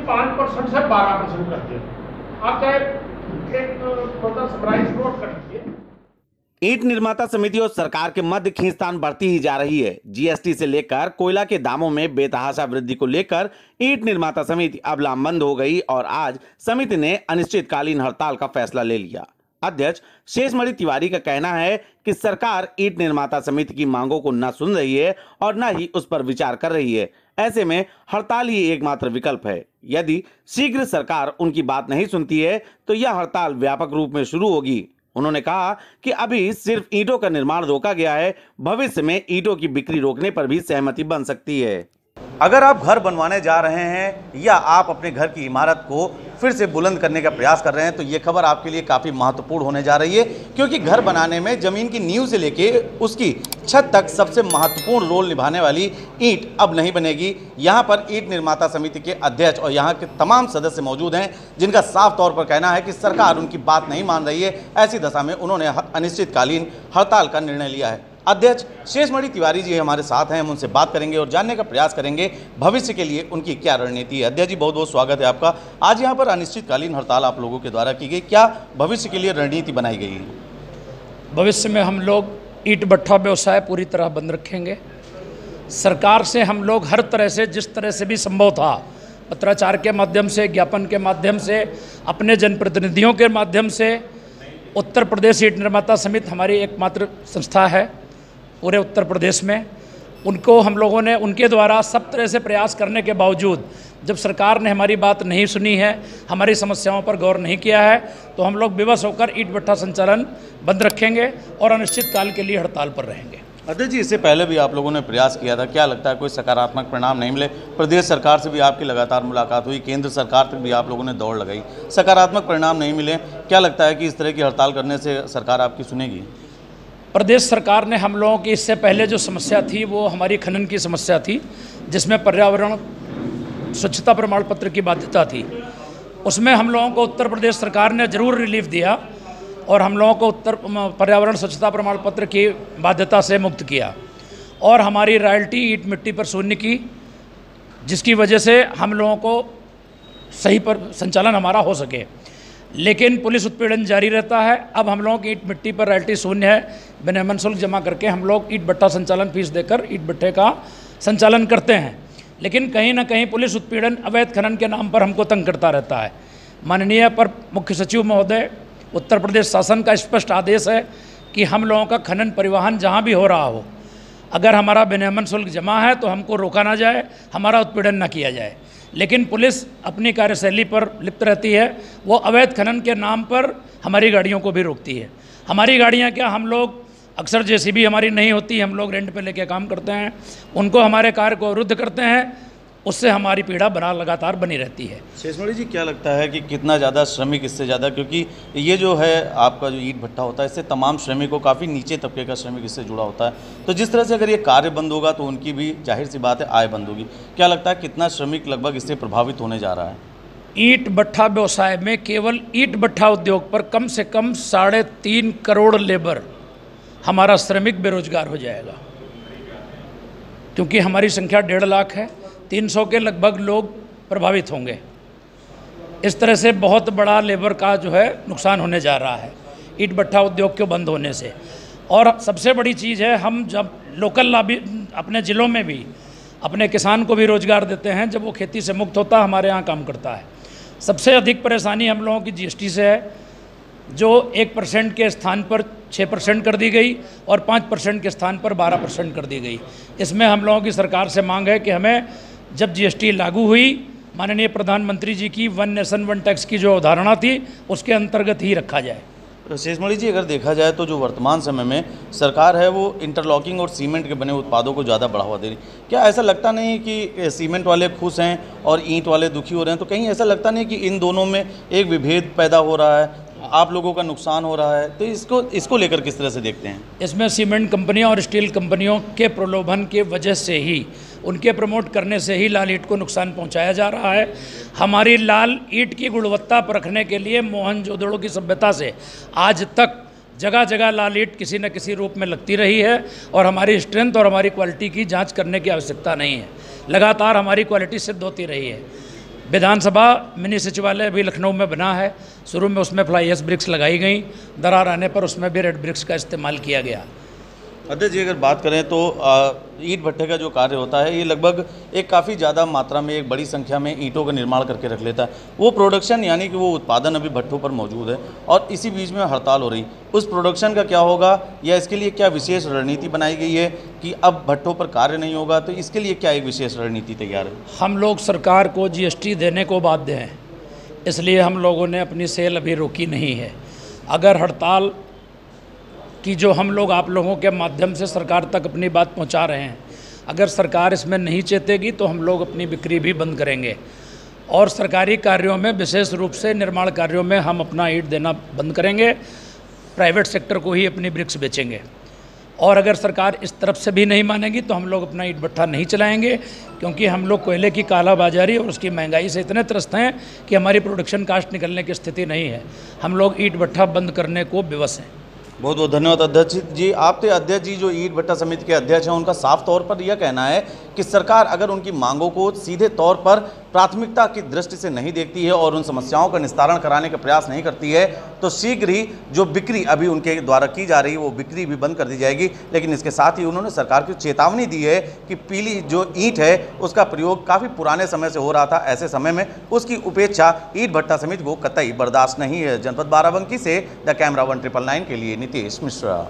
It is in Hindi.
5% से 12% कर दिया। आप चाहे एक मतलब समराइज नोट कर लीजिए। ईंट निर्माता समिति और सरकार के मध्य खींचतान बढ़ती ही जा रही है। जीएसटी से लेकर कोयला के दामों में बेतहाशा वृद्धि को लेकर ईंट निर्माता समिति अब लामबंद हो गई और आज समिति ने अनिश्चितकालीन हड़ताल का फैसला ले लिया। अध्यक्ष शेषमणि तिवारी का कहना है कि सरकार ईंट निर्माता समिति की मांगों को न सुन रही है और न ही उस पर विचार कर रही है। ऐसे में हड़ताल ही एकमात्र विकल्प है। यदि शीघ्र सरकार उनकी बात नहीं सुनती है तो यह हड़ताल व्यापक रूप में शुरू होगी। उन्होंने कहा कि अभी सिर्फ ईंटों का निर्माण रोका गया है, भविष्य में ईंटों की बिक्री रोकने पर भी सहमति बन सकती है। अगर आप घर बनवाने जा रहे हैं या आप अपने घर की इमारत को फिर से बुलंद करने का प्रयास कर रहे हैं तो ये खबर आपके लिए काफ़ी महत्वपूर्ण होने जा रही है, क्योंकि घर बनाने में ज़मीन की नींव से लेके उसकी छत तक सबसे महत्वपूर्ण रोल निभाने वाली ईंट अब नहीं बनेगी। यहाँ पर ईंट निर्माता समिति के अध्यक्ष और यहाँ के तमाम सदस्य मौजूद हैं, जिनका साफ तौर पर कहना है कि सरकार उनकी बात नहीं मान रही है। ऐसी दशा में उन्होंने अनिश्चितकालीन हड़ताल का निर्णय लिया है। अध्यक्ष शेषमणि तिवारी जी हमारे साथ हैं, हम उनसे बात करेंगे और जानने का प्रयास करेंगे भविष्य के लिए उनकी क्या रणनीति है। अध्यक्ष जी, बहुत बहुत स्वागत है आपका। आज यहाँ पर अनिश्चितकालीन हड़ताल आप लोगों के द्वारा की गई, क्या भविष्य के लिए रणनीति बनाई गई है? भविष्य में हम लोग ईंट भट्ठा व्यवसाय पूरी तरह बंद रखेंगे। सरकार से हम लोग हर तरह से, जिस तरह से भी संभव था, पत्राचार के माध्यम से, ज्ञापन के माध्यम से, अपने जनप्रतिनिधियों के माध्यम से, उत्तर प्रदेश ईंट निर्माता समिति हमारी एकमात्र संस्था है पूरे उत्तर प्रदेश में, उनको हम लोगों ने उनके द्वारा सब तरह से प्रयास करने के बावजूद जब सरकार ने हमारी बात नहीं सुनी है, हमारी समस्याओं पर गौर नहीं किया है, तो हम लोग विवश होकर ईंट भट्ठा संचालन बंद रखेंगे और अनिश्चितकाल के लिए हड़ताल पर रहेंगे। अध्यक्ष जी, इससे पहले भी आप लोगों ने प्रयास किया था, क्या लगता है कोई सकारात्मक परिणाम नहीं मिले? प्रदेश सरकार से भी आपकी लगातार मुलाकात हुई, केंद्र सरकार तक भी आप लोगों ने दौड़ लगाई, सकारात्मक परिणाम नहीं मिले। क्या लगता है कि इस तरह की हड़ताल करने से सरकार आपकी सुनेगी? प्रदेश सरकार ने हम लोगों की इससे पहले जो समस्या थी वो हमारी खनन की समस्या थी, जिसमें पर्यावरण स्वच्छता प्रमाण पत्र की बाध्यता थी। उसमें हम लोगों को उत्तर प्रदेश सरकार ने ज़रूर रिलीफ दिया और हम लोगों को पर्यावरण स्वच्छता प्रमाण पत्र की बाध्यता से मुक्त किया और हमारी रॉयल्टी ईंट मिट्टी पर शून्य की, जिसकी वजह से हम लोगों को सही पर संचालन हमारा हो सके। लेकिन पुलिस उत्पीड़न जारी रहता है। अब हम लोगों की ईंट मिट्टी पर रॉयल्टी शून्य है, विनियमन शुल्क जमा करके हम लोग ईंट भट्ठा संचालन फीस देकर ईंट भट्ठे का संचालन करते हैं। लेकिन कहीं ना कहीं पुलिस उत्पीड़न अवैध खनन के नाम पर हमको तंग करता रहता है। माननीय पर मुख्य सचिव महोदय, उत्तर प्रदेश शासन का स्पष्ट आदेश है कि हम लोगों का खनन परिवहन जहाँ भी हो रहा हो, अगर हमारा विनियमन शुल्क जमा है तो हमको रोका ना जाए, हमारा उत्पीड़न ना किया जाए। लेकिन पुलिस अपनी कार्यशैली पर लिप्त रहती है, वो अवैध खनन के नाम पर हमारी गाड़ियों को भी रोकती है। हमारी गाड़ियाँ क्या, हम लोग अक्सर जेसीबी हमारी नहीं होती, हम लोग रेंट पे लेके काम करते हैं, उनको हमारे कार्य को अवरुद्ध करते हैं, उससे हमारी पीड़ा लगातार बनी रहती है। शेषमणि जी, क्या लगता है कि कितना ज़्यादा श्रमिक इससे ज़्यादा, क्योंकि ये जो है आपका जो ईंट भट्ठा होता है इससे तमाम श्रमिकों, काफ़ी नीचे तबके का श्रमिक इससे जुड़ा होता है, तो जिस तरह से अगर ये कार्य बंद होगा तो उनकी भी जाहिर सी बात है आय बंद होगी। क्या लगता है कितना श्रमिक लगभग इससे प्रभावित होने जा रहा है? ईंट भट्ठा व्यवसाय में केवल ईंट भट्ठा उद्योग पर कम से कम 3.5 करोड़ लेबर हमारा श्रमिक बेरोजगार हो जाएगा, क्योंकि हमारी संख्या 1.5 लाख है। 300 के लगभग लोग प्रभावित होंगे। इस तरह से बहुत बड़ा लेबर का जो है नुकसान होने जा रहा है ईंट भट्ठा उद्योग के बंद होने से। और सबसे बड़ी चीज़ है, हम जब लोकल अपने ज़िलों में भी अपने किसान को भी रोज़गार देते हैं, जब वो खेती से मुक्त होता है हमारे यहाँ काम करता है। सबसे अधिक परेशानी हम लोगों की जीएसटी से है, जो 1% के स्थान पर 6% कर दी गई और 5% के स्थान पर 12% कर दी गई। इसमें हम लोगों की सरकार से मांग है कि हमें जब जीएसटी लागू हुई, माननीय प्रधानमंत्री जी की 1 नेशन 1 टैक्स की जो अवधारणा थी, उसके अंतर्गत ही रखा जाए। शेषमणि जी, अगर देखा जाए तो जो वर्तमान समय में सरकार है वो इंटरलॉकिंग और सीमेंट के बने उत्पादों को ज़्यादा बढ़ावा दे रही, क्या ऐसा लगता नहीं कि सीमेंट वाले खुश हैं और ईंट वाले दुखी हो रहे हैं? तो कहीं ऐसा लगता नहीं कि इन दोनों में एक विभेद पैदा हो रहा है, आप लोगों का नुकसान हो रहा है? तो इसको लेकर किस तरह से देखते हैं? इसमें सीमेंट कंपनियों और स्टील कंपनियों के प्रलोभन के वजह से ही, उनके प्रमोट करने से ही लाल ईंट को नुकसान पहुंचाया जा रहा है। हमारी लाल ईंट की गुणवत्ता परखने के लिए मोहनजोदड़ो की सभ्यता से आज तक जगह जगह लाल ईंट किसी न किसी रूप में लगती रही है और हमारी स्ट्रेंथ और हमारी क्वालिटी की जांच करने की आवश्यकता नहीं है। लगातार हमारी क्वालिटी सिद्ध होती रही है। विधानसभा मिनी सचिवालय अभी लखनऊ में बना है। शुरू में उसमें फ्लाई एश ब्रिक्स लगाई गई, दरार आने पर उसमें भी रेड ब्रिक्स का इस्तेमाल किया गया। अध्यक्ष जी, अगर बात करें तो ईंट भट्ठे का जो कार्य होता है ये लगभग एक काफ़ी ज़्यादा मात्रा में, एक बड़ी संख्या में ईंटों का निर्माण करके रख लेता है। वो प्रोडक्शन यानी कि वो उत्पादन अभी भट्ठों पर मौजूद है और इसी बीच में हड़ताल हो रही, उस प्रोडक्शन का क्या होगा या इसके लिए क्या विशेष रणनीति बनाई गई है कि अब भट्ठों पर कार्य नहीं होगा, तो इसके लिए क्या एक विशेष रणनीति तैयार है? हम लोग सरकार को GST देने को बाध्य हैं, इसलिए हम लोगों ने अपनी सेल अभी रोकी नहीं है। अगर हड़ताल कि जो हम लोग आप लोगों के माध्यम से सरकार तक अपनी बात पहुंचा रहे हैं, अगर सरकार इसमें नहीं चेतेगी तो हम लोग अपनी बिक्री भी बंद करेंगे और सरकारी कार्यों में, विशेष रूप से निर्माण कार्यों में हम अपना ईंट देना बंद करेंगे, प्राइवेट सेक्टर को ही अपनी ब्रिक्स बेचेंगे। और अगर सरकार इस तरफ से भी नहीं मानेगी तो हम लोग अपना ईंट भट्ठा नहीं चलाएंगे, क्योंकि हम लोग कोयले की कालाबाजारी और उसकी महंगाई से इतने त्रस्त हैं कि हमारी प्रोडक्शन कास्ट निकलने की स्थिति नहीं है। हम लोग ईंट भट्ठा बंद करने को विवश हैं। बहुत बहुत धन्यवाद अध्यक्ष जी। आपके अध्यक्ष जी जो ईंट भट्ठा समिति के अध्यक्ष हैं, उनका साफ तौर पर यह कहना है कि सरकार अगर उनकी मांगों को सीधे तौर पर प्राथमिकता की दृष्टि से नहीं देखती है और उन समस्याओं का निस्तारण कराने का प्रयास नहीं करती है तो शीघ्र ही जो बिक्री अभी उनके द्वारा की जा रही है वो बिक्री भी बंद कर दी जाएगी। लेकिन इसके साथ ही उन्होंने सरकार को चेतावनी दी है कि पीली जो ईंट है उसका प्रयोग काफ़ी पुराने समय से हो रहा था, ऐसे समय में उसकी उपेक्षा ईंट भट्ठा समिति को कतई बर्दाश्त नहीं है। जनपद बाराबंकी से द कैमरा 1999 के लिए नितेश मिश्रा।